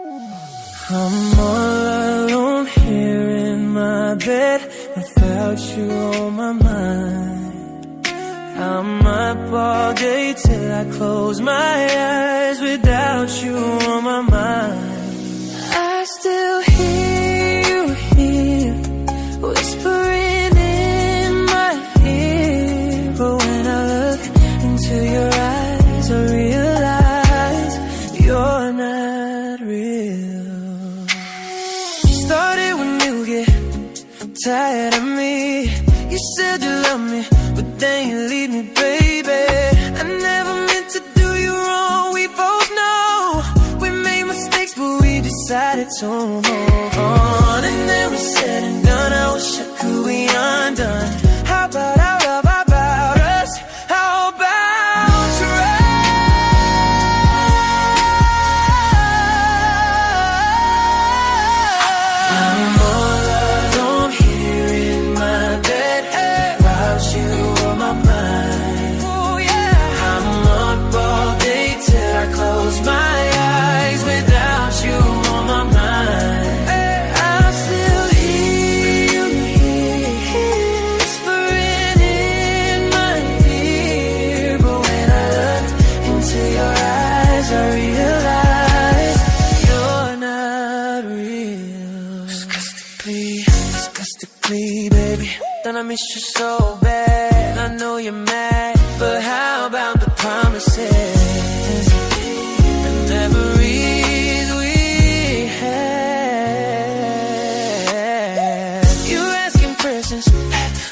I'm all alone here in my bed without you on my mind. I'm up all day till I close my eyes without you on my mind. I still hear you here whispering in my ear, but when I look into your eyes I realize you're not real. Started when you get tired of me. You said you love me, but then you leave me, baby. I never meant to do you wrong. We both know we made mistakes, but we decided to move on. And then we said and done. I wish I could be undone. How about our love? How about us? How about trust? I'm all alone here in my bed without you on my mind. Oh yeah. I'm up all day till I close my eyes without you on my mind. I still hear you whispering in my ear, but when I look into your eyes I realize you're not real. Disgustingly, baby, then I miss you so bad. I know you're mad, but how about the promises and memories we had? You asking questions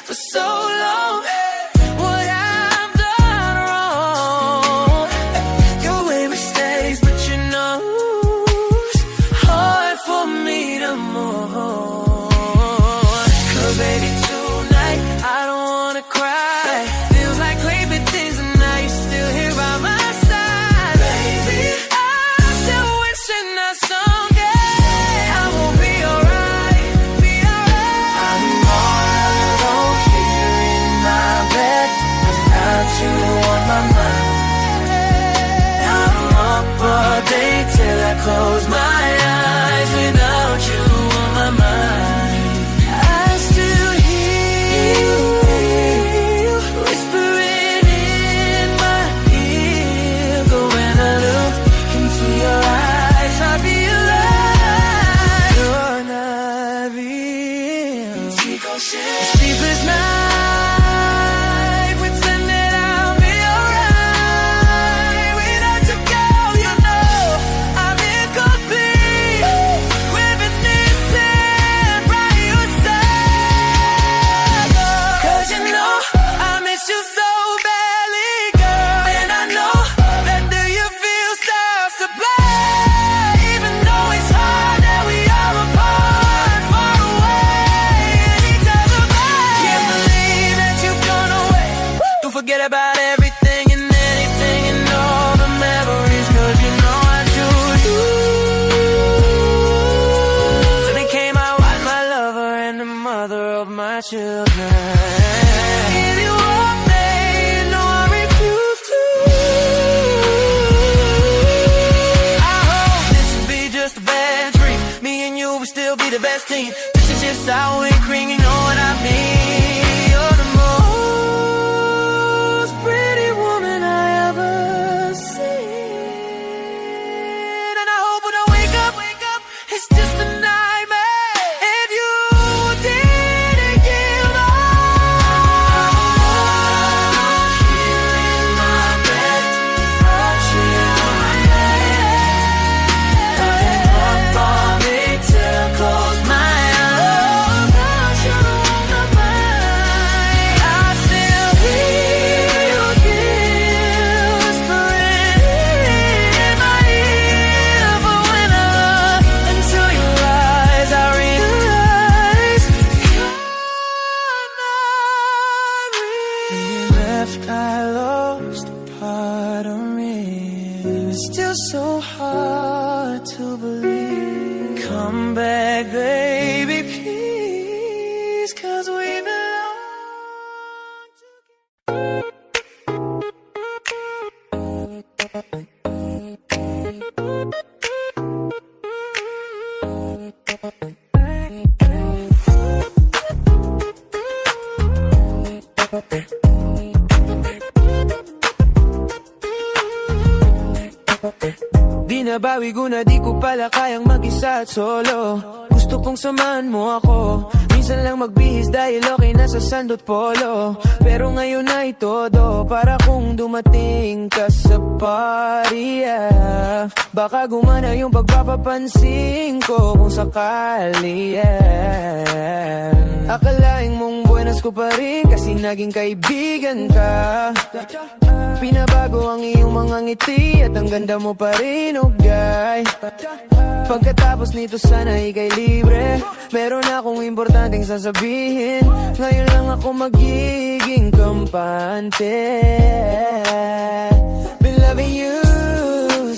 for so long. What I've done wrong? You made mistakes, but you know it's hard for me to move on. 'Cause baby, tonight I don't wanna cry. Feels like crazy things, and now you're still here by my side. Baby, I'm still wishing that someday I will be alright, be alright. I'm all alone here in my bed without you on my mind. I'm up all day till I close my eyes without you on my mind. I still hear you whispering in my ear, but when I look into your eyes I realize you're not real. Sleepless night, pretending I'll be alright. Without you, girl, you know I'm incomplete. Reminiscing by your side. 'Cause you know I miss you so badly, girl. And I know that do you feel starts to play. Even though it's hard that we are apart, far away in each other's mind. Can't believe that you've gone away. Don't forget about everything and anything and all the memories, 'cause you know I choose you. So became my wife, my lover, and the mother of my children. If you want me, no, I refuse to. I hope this will be just a bad dream. Me and you will still be the best team. This is just sour and cream, you know what I mean. You're the most pretty woman I ever seen. And I hope when I wake up, it's just a nightmare. If you didn't give up here in my bed without you on my head. Up all me till I close my eyes without you on my mind. I still hear you whispering in my ear, but when I look into your eyes I realize you're not real. When you left I lost a part of me. It's still so hard to believe. Come back, baby, please, 'cause we belong together. Di nabawi ko na di ko pala kayang mag-isa at solo. Gusto kong samahan mo ako, minsan lang magbihis dahil okay na sa sandot polo. Pero ngayon ay todo para kung dumating ka sa party, yeah. Baka gumana yung pagpapapansin ko kung sakali, yeah. Akalain mong buenas ko pa rin kasi naging kaibigan ka. Pinabago ang iyong mga ngiti at ang ganda mo pa rin, ugay. Pagkatapos nito sana ikay libre, meron akong importanteng sasabihin. Ngayon lang ako magiging kampante. Been loving you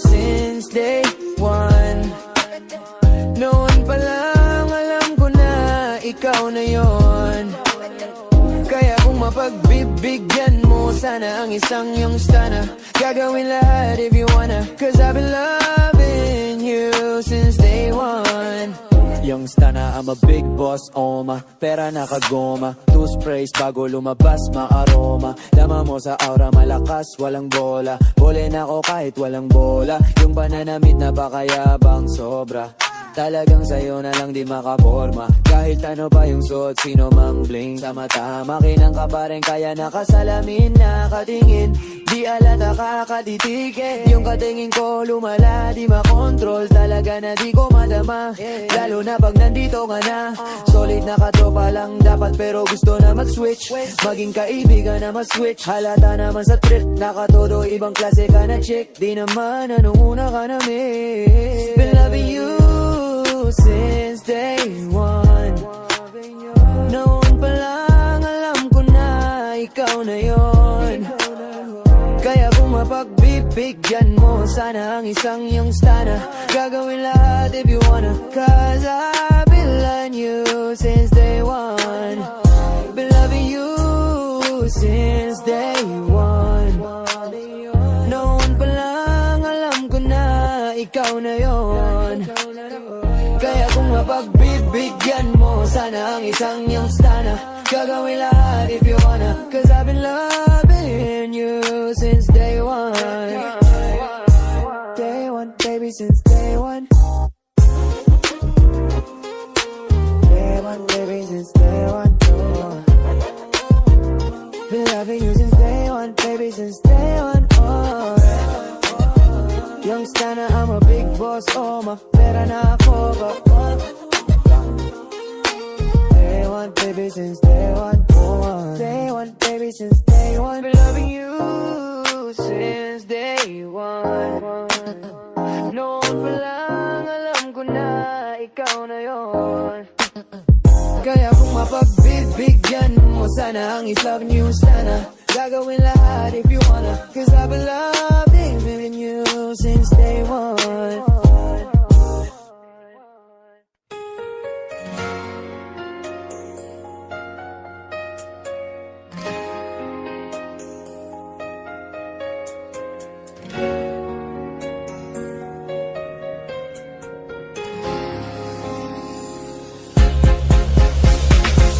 since day one. Noon pa lang alam ko na ikaw na yon. Kaya kung mapagbibigyan mo sana ang isang yung stana, gagawin lahat if you wanna, cause I've been loving you since day one. Young stana, I'm a big boss, oma. Pera nakagoma, two sprays bago lumabas, ma-aroma. Lama mo sa aura, malakas, walang bola. Bole na ako kahit walang bola. Yung pananamit na pakayabang sobra. Talagang sa'yo na lang di makaporma. Kahit ano pa yung suot, sino mang bling sa mata. Makinang ka pa rin, kaya nakasalamin, nakatingin. Di alata kakatitigin. Yung katingin ko lumala, di makontrol. Talaga na di ko madama, lalo na pag nandito ka na. Solid na katropa lang dapat, pero gusto na mag-switch. Maging kaibigan na mag-switch. Halata naman sa trip, nakatodo ibang klase ka na chick. Di naman anong una ka na miss. Been loving you since day one. Noon pa lang alam ko na ikaw na yon. Kaya kung mapagbibigyan mo sana ang isang yung stana, gagawin lahat if you wanna, cause I've been loving you since day one. Been loving you since day one. Noon pa lang alam ko na ikaw na yon. Kaya kung mapagbibigyan mo sana ang isang yung stana, gagawin lahat if you wanna, cause I've been loving you since day one. Day one, baby, since day one. Day one, baby, since day one. Been loving you since day one, baby, since day one. Oh. Young stana, I'm a big boss, oh, my pera na ako, Day one, baby, since day one, oh. Day one, baby, since day one. Been loving you since day one. Noon pa lang alam ko na ikaw na yon. Kaya kung mapagbibigyan mo sana ang isang new sana, gagawin lahat if you wanna, cause I've been loving you since day one.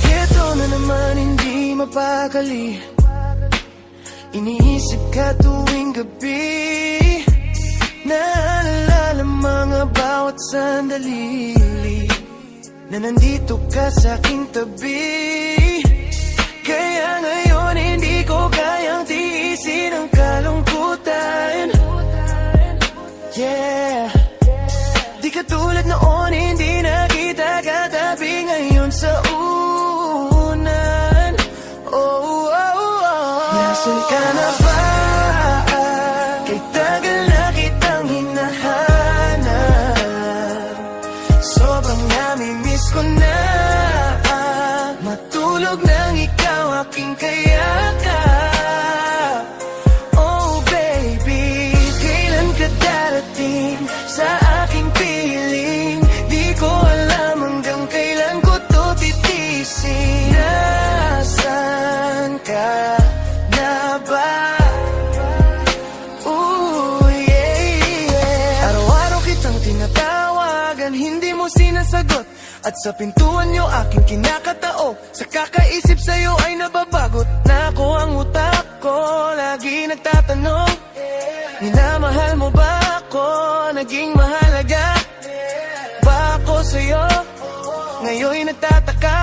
Ito na naman hindi mapakali, iniisip ka tuwing gabi. Naalala mga bawat sandali na nandito ka sa aking tabi. Kaya ngayon hindi ko kayang tiisin ang kalungkutan. Yeah, di katulad noon, hindi na kita katabi ngayon sa unan. Oh, oh, oh. Nasaan ka na ba? Kay tagal na kitang hinahanap. Sobrang nami-miss ko na matulog nang ikaw aking kayakap. Oh baby, kailan ka darating sa aking piling? Di ko alam hanggang kailan ko to titisin. Nasaan ka na ba? Ooh, yeah, yeah. Araw-araw kitang tinatawagan, hindi mo sinasagot. At sa pintuan nyo aking kinakatao. Sa kakaisip sa'yo ay nababagot na ako. Ang utak ko lagi nagtatanong, minamahal mo ba ako? naging mahalaga? Ba ako sa'yo? Ngayon'y nagtataka.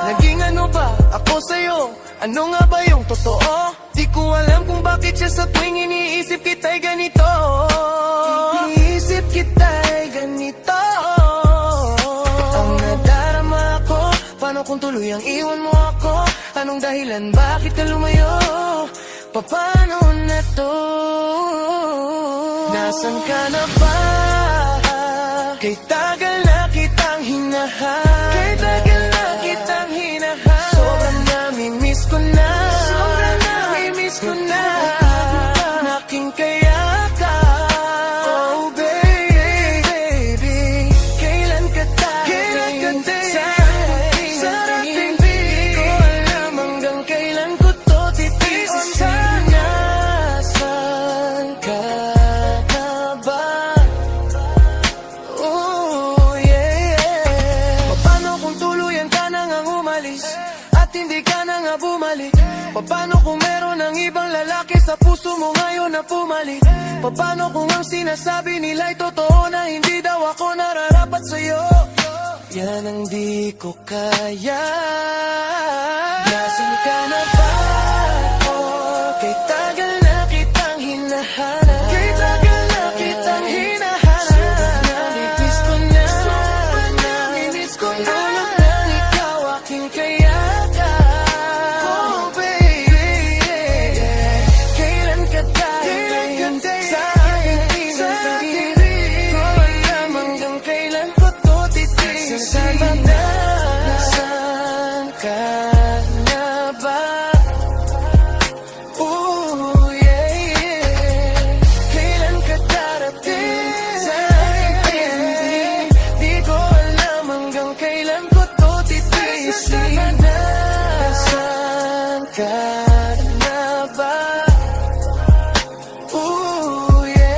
Naging ano ba ako sa'yo? Ano nga ba yung totoo? Di ko alam kung bakit siya sa tuwing iniisip kita'y ganito. Iniisip kita'y ganito. Ang nadarama ko, paano kung tuluyang iwan mo ako? Anong dahilan, bakit ka lumayo? Paano na to? Nasaan ka na ba? Kay tagal na kitang hinahanap. Kay tagal na kitang hinahanap. Sobrang nami-miss ko na. Sobrang nami-miss ko na. Naking kaya ka. Oh baby, kailan ka tayo? Kailan ka tayo? Sarating di ko alam hanggang kailan ko to titiisin. Nasaan ka na ba? Oh yeah. Paano kung tuluyan ka na ngang umalis at hindi ka na nga bumalik? Paano kung meron ng ibang lalaki sa puso mo ngayon na pumalik? Paano kung ang sinasabi nila'y totoo na hindi daw ako nararapat sa'yo? Yan ang di ko kaya. Nasaan ka na ba? Kay tagal na kitang hinahanap. Kay tagal na kitang hinahanap. Sobrang nami-miss ko na. Sobrang nami-miss ko na. Tulad ng ikaw aking kaya ka. Oh baby, kailan ka tayo? Sa aking pinag-ibig ko alam hanggang kailan ko to titiisin. Nasaan ka na ba? Ooh, yeah. Kailan ka darating sa aking pinag-ibig? Di ko alam hanggang kailan ko to titiisin. Nasaan ka na ba? Ooh, yeah.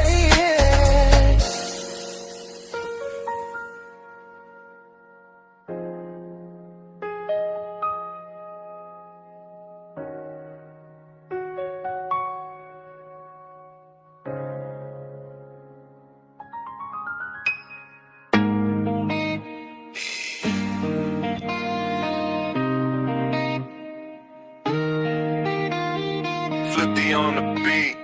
Flippy on the beat.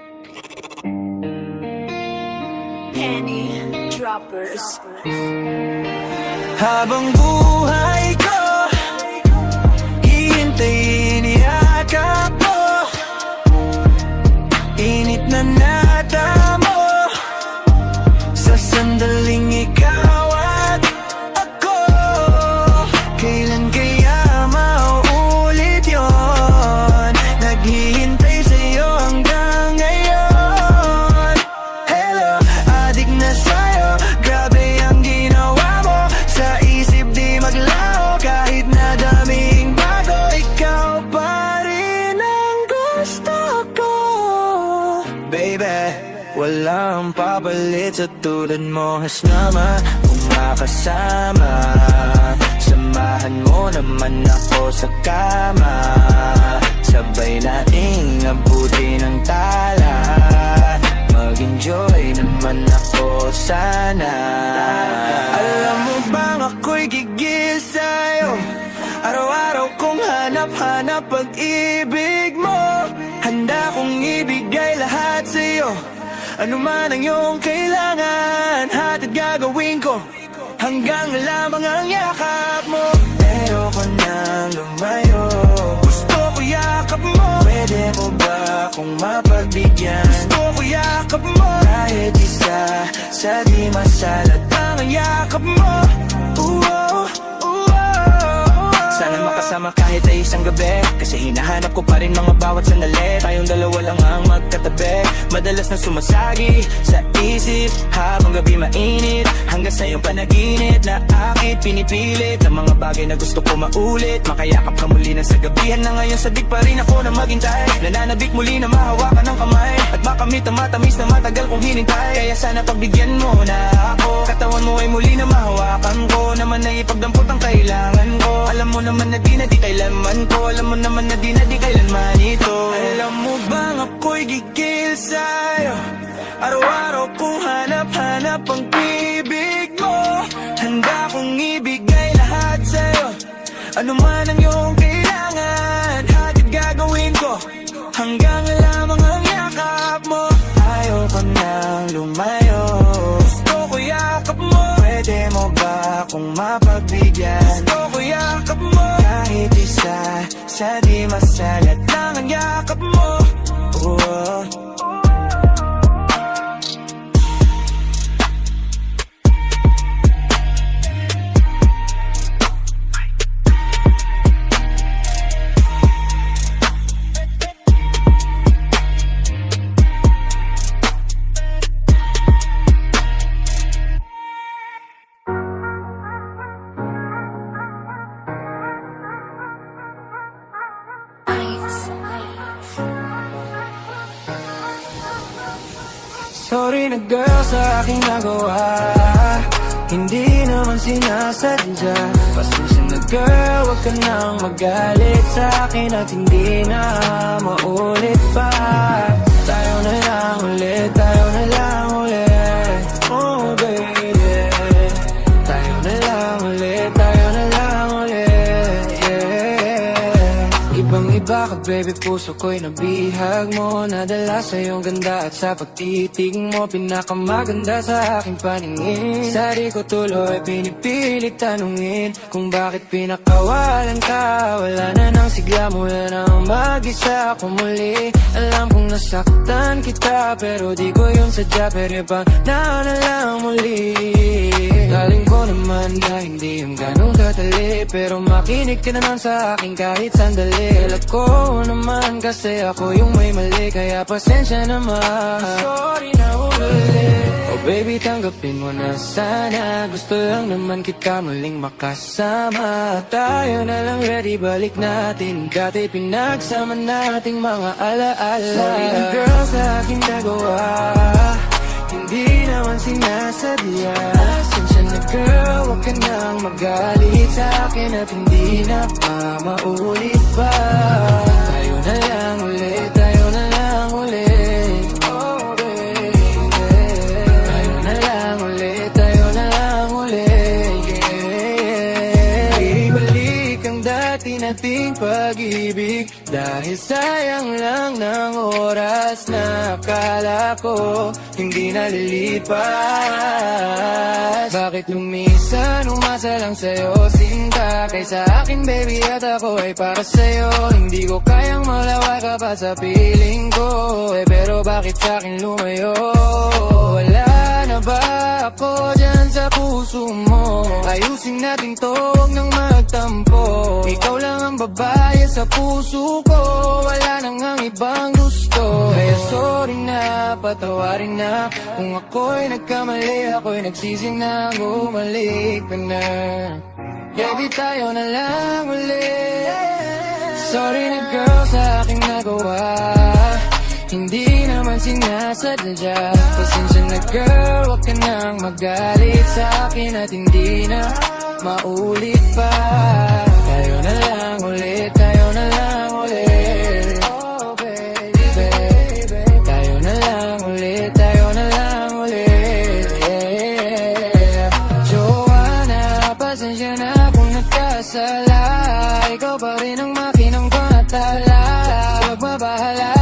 Penny Droppers. Habang buhay ko, hihintayin iyakap mo. Init na natamo sa sandaling ikaw at ako. Kailan kaya mauulit yun? Naghihintay sa'yo hanggang ngayon. Hello, adik na sa'yo. Grabe ang ginawa mo. Sa isip di maglaho. Kahit na daming bago, ikaw pa rin ang gusto ko. Baby, walang papalit sa tulad mo. Has naman kung makasama. Samahan mo naman ako sa kama. Sabay nating abutin ang tala. Mag-enjoy naman ako sana. Alam mo bang ako'y gigil sa'yo? Araw-araw kong hanap-hanap pag-ibig mo. Handa kong ibigay lahat sa'yo. Ano man ang iyong kailangan, hatid gagawin ko. Hanggang lamang ang yakap mo. Pero ko nang lumayo. Gusto ko yakap mo. Pwede mo ba akong mapagbigyan? Gusto ko yakap mo. Kahit isa sa di masalatang ang yakap mo. Sana makasama kahit ay isang gabi. Kasi hinahanap ko pa rin mga bawat sandali. Tayong dalawa lang ang magkatabi. Madalas na sumasagi sa isip habang gabi mainit. Hanggang sa iyong panaginip na akit pinipilit ang mga bagay na gusto ko maulit. Makayakap ka muli na sa gabihan na ngayon sadig pa rin ako na maghintay. Nananabik muli na mahawakan ng kamay. At makamit ang matamis na matagal kong hinintay. Kaya sana pagbigyan mo na ako. Katawan mo ay muli na mahawakan ko. Naman na ipagdampot ang kailangan ko. Alam mo naman na di kailanman ko. Alam mo naman na di kailanman ito. Alam mo bang ako'y gigil sa'yo? Araw-araw kong hanap-hanap na pag-ibig mo. Handa kong ibigay lahat sa'yo. Ano man ang iyong kailangan, hatid gagawin ko, hanggang lamang ang yakap mo. Ayaw ko nang lumayo, gusto ko yakap mo. Pwede mo ba akong mapagbigyan? Gusto ko yakap mo. Kahit isa sa di masalat lang ang yakap mo. Sorry na girl sa aking nagawa, hindi naman sinasadya. Pasensya na girl, wag ka nang magalit sa akin at hindi na maulit pa. Tayo na lang ulit, tayo na lang ulit. Oh baby, tayo na lang ulit, tayo na lang ulit. Yeah. Ibang iba ka baby, puso ko'y nabihag mo. Nadala sa iyong ganda at sa pagtitig mo, pinakamaganda sa aking paningin. Sa di ko tuloy pinipilit tanungin kung bakit pinakawalan ka. Wala na nang sigla, mula nang mag-isa ako muli. Alam kong nasaktan kita pero di ko yun sadya, pero bang na lang muli. Galing ko naman na hindi yung ganun katali, pero makinig ka naman sa akin kahit sandali. Alam ko naman kasi ako yung may mali, kaya pasensya naman. Sorry na ulit. Oh baby, tanggapin mo na sana. Gusto lang naman kita muling makasama. Tayo na lang ready, balik natin dati pinagsama nating mga alaala. Sorry na girl sa aking nagawa, hindi naman sinasadya. Pasensya na girl, wag ka nang magalit sa akin at hindi na maulit pa. Tayo na lang ulit, tayo na lang ulit. Oh baby, tayo na lang ulit, tayo na lang ulit. Yeah. Ibalik ang dati nating pag-ibig, dahil sayang lang ng oras na akala ko hindi nalilipas. Bakit lumisan, umasa lang sa'yo sinta, kaysa akin baby at ako ay para sa'yo. Hindi ko kayang malaway ka pa sa piling ko, pero bakit sa'kin lumayo? Wala na ba ako dyan sa puso mo? Ayusin natin to, huwag nang magtampo. Ikaw lang ang babae sa puso ko, wala nang ang ibang gusto. Kaya sorry na, patawarin na kung ako'y nagkamali, ako'y nagsisi na, bumalik ka na. Baby, tayo na lang ulit. Sorry na girl sa aking nagawa, hindi naman sinasadya. Pasensya na girl, wag ka nang magalit sa akin at hindi na maulit pa. Tayo na lang ulit, tayo na lang ulit. Oh baby, tayo na lang ulit, tayo na lang ulit. Yeah. Joanna, pasensya na kung nagkasala, ikaw pa rin ang makinang patala. Huwag mabahala,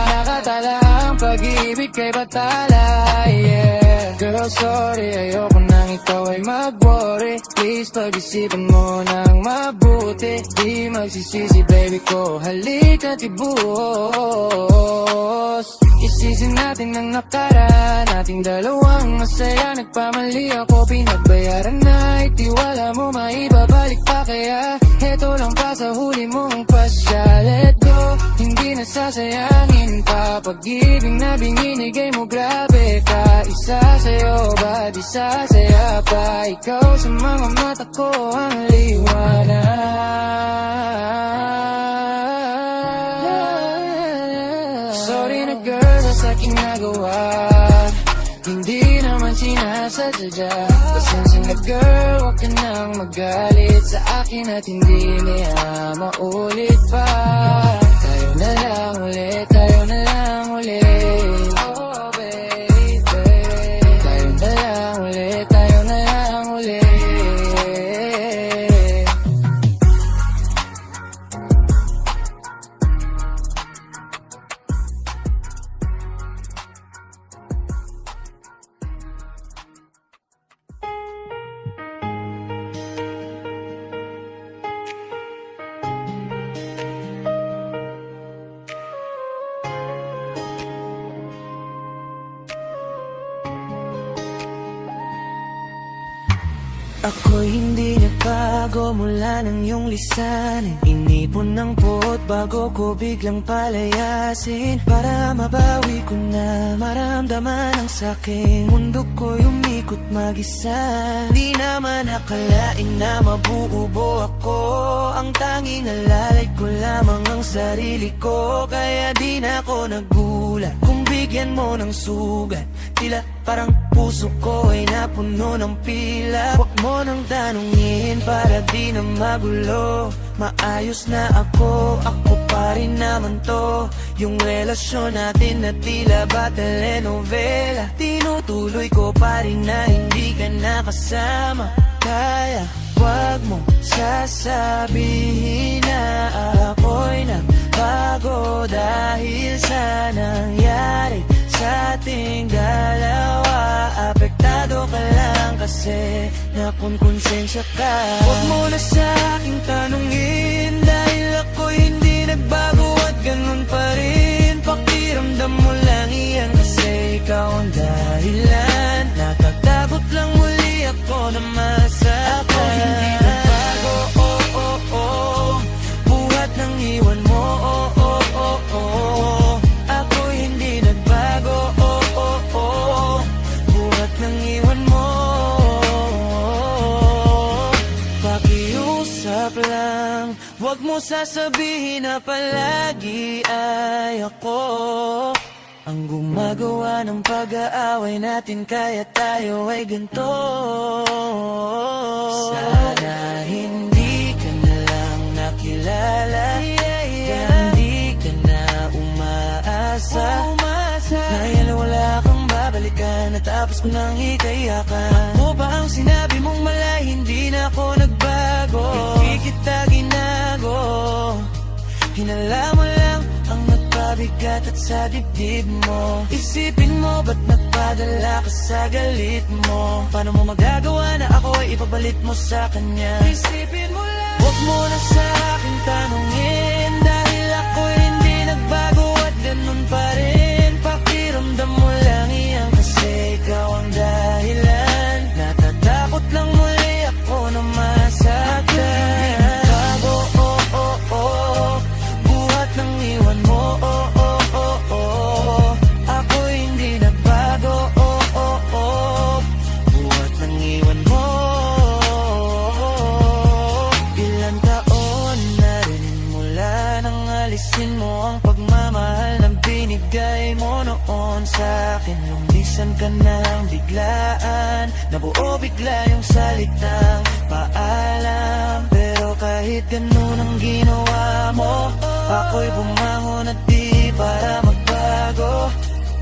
nakatala ang pag-ibig kay batala. Yeah. Girl, sorry, ayoko nang ikaw ay mag-worry. Please, pag-isipan mo nang mabuti. Di magsisisi, baby ko, halika at ibuhos. Isisi natin ang nakaraan, nating dalawang masaya. Nagpamali ako, pinagbayaran na. Itiwala mo, maibabalik pa, kaya heto lang pa sa huli mong pasya. Let go, hindi na sasayangin pa. Pag-ibig na binigay mo, grabe ka. Isa sa'yo, ba't isa saya pa? Ikaw sa mga mata ko ang liwanag. Sorry na girl sa aking nagawa, hindi naman sinasadya. Pasensya na girl, wag ka nang magalit sa akin at hindi niya maulit pa. Tayo na lang ulit, tayo na lang ulit. Oh baby, tayo na lang Ako'y hindi nagbago mula ng iyong lisanin. Inipon ng pot bago ko biglang palayasin, para mabawi ko na maramdaman ang saking mundo ko'y umikot mag-isa. Di naman akalain na mabuubo ako, ang tanging alalay ko lamang ang sarili ko. Kaya di na ako nagulat kung bigyan mo ng sugat, tila parang puso ko ay napuno ng pila. Huwag mo nang tanungin para di na magulo, maayos na ako pa rin naman to. Yung relasyon natin na tila ba telenovela, tinutuloy ko pa rin na hindi ka nakasama. Kaya wag mo sasabihin na ako'y nagbago dahil sa nangyari sa ating dalawa. Apektado ka lang kasi nakunkonsensya ka. Huwag mo na sa aking tanungin, dahil ako'y hindi nagbago at ganun pa rin. Pakiramdam mo lang iyan kasi ikaw ang dahilan. Natatakot lang muli ako na masaktan. Ako'y hindi nagbago, oh, oh, oh. Buhat ng iwan mo, oh, oh, oh, oh. Ako'y hindi nagbago, oh, oh, oh. Buhat ng iwan mo. Pakiusap lang, huwag mo sasabihin na palagi ay ako ang gumagawa ng pag-aaway natin, kaya tayo ay ganito. Sana hindi ka na lang nakilala, hindi ka na umaasa, dahil wala kang babalikan at tapos ko nang ikayakan. Mo ba ang sinabi mong malay, hindi na ako nagbago, hindi kita ginago. Hinala mo lang ang nagpabigat at sa dibdib mo. Isipin mo, ba't nagpadala ka sa galit mo? Paano mo magagawa na ako ay ipabalit mo sa kanya? Isipin mo lang, huwag mo na sa akin tanungin, dahil ako'y hindi nagbago at ganun pa rin. Pakiramdam mo lang iyan kasi ikaw ang dahilan. Natatakot lang muli ako na masaktan. Bago, oh, oh, oh. Buhat ng iwan mo, oh, oh, oh, oh. Ako'y hindi nagbago, oh, oh, oh. Buhat ng iwan mo. Ilang taon na rin mula nang alisin mo ang pagmamahal na binigay mo noon sa'kin. Lumisan ka nang biglaan, nabuo bigla yung salitang paalam. Pero kahit ganun ang ginawa mo, ako'y bumangon at di para magbago.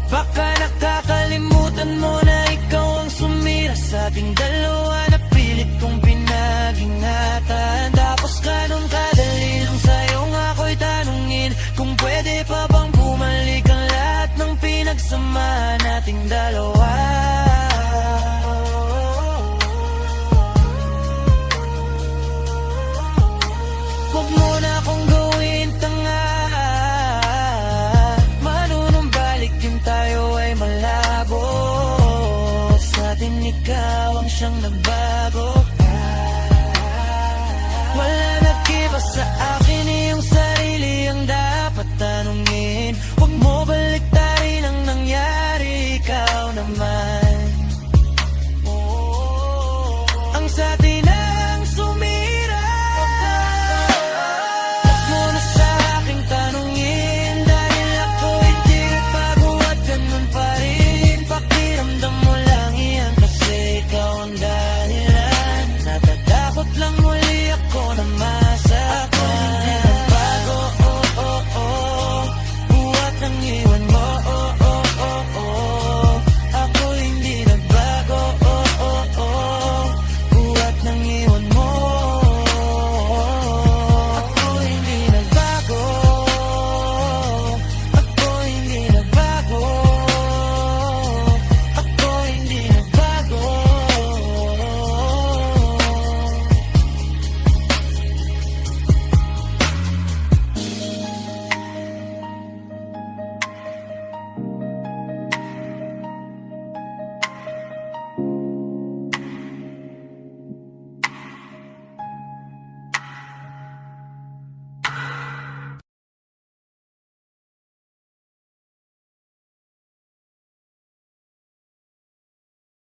Baka nakakalimutan mo na ikaw ang sumira sa ating dalawa, na pilit kong pinag-ingatan. Tapos ganun kadali lang sa'yong ako'y tanungin kung pwede pa bang bumalik ang lahat ng pinagsama nating dalawa. Huwag mo na akong gawin tanga, manunumbalik yung tayo ay malabo. Sa atin ikaw ang siyang nagbago.